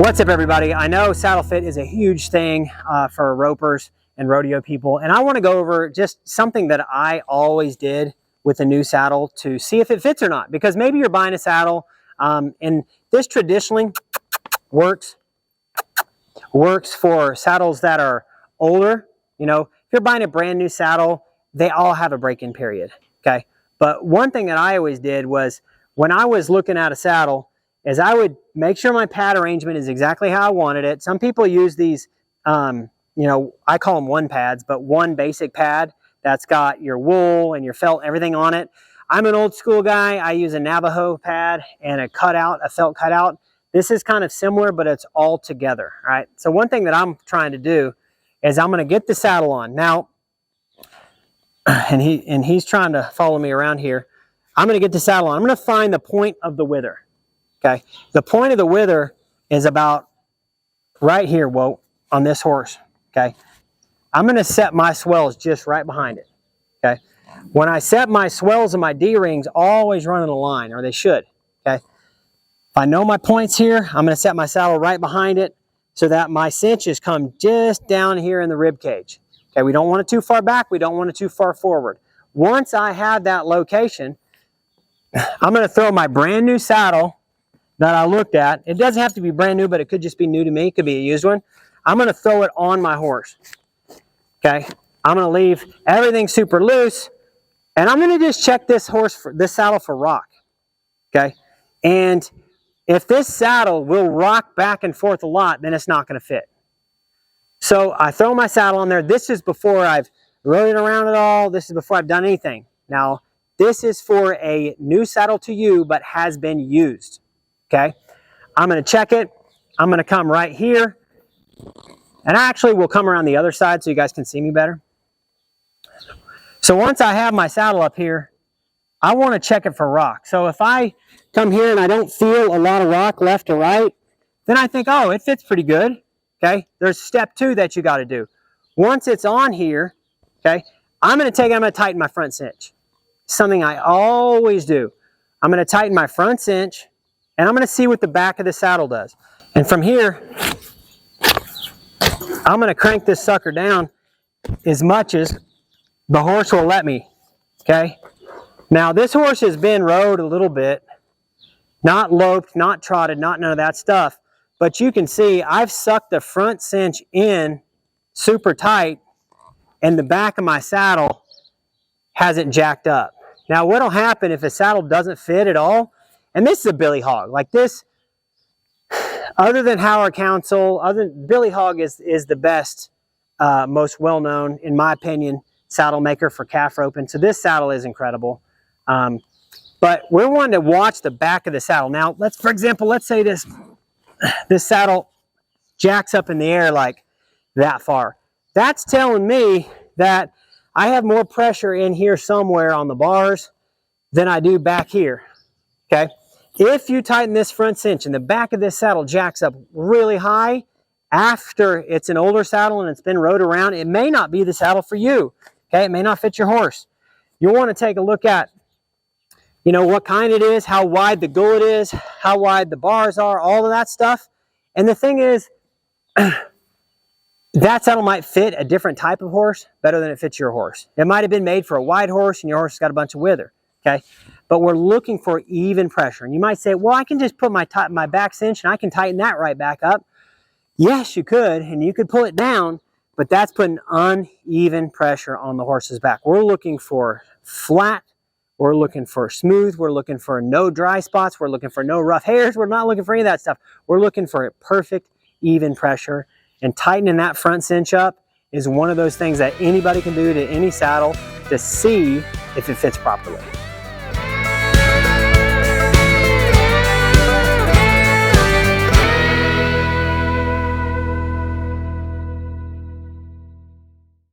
What's up, everybody? I know saddle fit is a huge thing for ropers and rodeo people, and I want to go over just something that I always did with a new saddle to see if it fits or not. Because maybe you're buying a saddle, and this traditionally works for saddles that are older. You know, if you're buying a brand new saddle, they all have a break-in period, okay? But one thing that I always did was when I was looking at a saddle is I would make sure my pad arrangement is exactly how I wanted it. Some people use these, you know, I call them one pads, but one basic pad that's got your wool and your felt, everything on it. I'm an old school guy. I use a Navajo pad and a cutout, a felt cutout. This is kind of similar, but it's all together, right? So one thing that I'm trying to do is I'm gonna get the saddle on. Now, and he's trying to follow me around here. I'm gonna get the saddle on. I'm gonna find the point of the wither. Okay, the point of the wither is about right here, whoa, on this horse, okay? I'm gonna set my swells just right behind it, okay? When I set my swells and my D-rings, always run in a line, or they should, okay? If I know my points here, I'm gonna set my saddle right behind it so that my cinches come just down here in the rib cage. Okay, we don't want it too far back, we don't want it too far forward. Once I have that location, I'm gonna throw my brand new saddle that I looked at. It doesn't have to be brand new, but it could just be new to me. It could be a used one. I'm going to throw it on my horse. Okay. I'm going to leave everything super loose, and I'm going to just check this saddle for rock. Okay. And if this saddle will rock back and forth a lot, then it's not going to fit. So I throw my saddle on there. This is before I've rode it around at all. This is before I've done anything. Now, this is for a new saddle to you, but has been used. Okay, I'm going to check it. I'm going to come right here. And actually, we'll come around the other side so you guys can see me better. So once I have my saddle up here, I want to check it for rock. So if I come here and I don't feel a lot of rock left or right, then I think, oh, it fits pretty good. Okay, there's step 2 that you got to do. Once it's on here, okay, I'm going to tighten my front cinch. Something I always do. I'm going to tighten my front cinch. And I'm going to see what the back of the saddle does. And from here, I'm going to crank this sucker down as much as the horse will let me. Okay? Now, this horse has been rode a little bit. Not loped, not trotted, not none of that stuff. But you can see I've sucked the front cinch in super tight, and the back of my saddle hasn't jacked up. Now, what will happen if a saddle doesn't fit at all? And this is a billy hog. Like this, other than Howard Council, billy hog is the best, most well-known, in my opinion, saddle maker for calf roping. So this saddle is incredible. But we're wanting to watch the back of the saddle. Now, for example, let's say this saddle jacks up in the air like that far. That's telling me that I have more pressure in here somewhere on the bars than I do back here. Okay? If you tighten this front cinch and the back of this saddle jacks up really high after it's an older saddle and it's been rode around, it may not be the saddle for you. Okay, it may not fit your horse. You'll want to take a look at, you know, what kind it is, how wide the gullet is, how wide the bars are, all of that stuff. And the thing is, that saddle might fit a different type of horse better than it fits your horse. It might have been made for a wide horse and your horse has got a bunch of wither. Okay, but we're looking for even pressure. And you might say, well, I can just put my back cinch and I can tighten that right back up. Yes, you could, and you could pull it down, but that's putting uneven pressure on the horse's back. We're looking for flat, we're looking for smooth, we're looking for no dry spots, we're looking for no rough hairs, we're not looking for any of that stuff. We're looking for a perfect, even pressure, and tightening that front cinch up is one of those things that anybody can do to any saddle to see if it fits properly.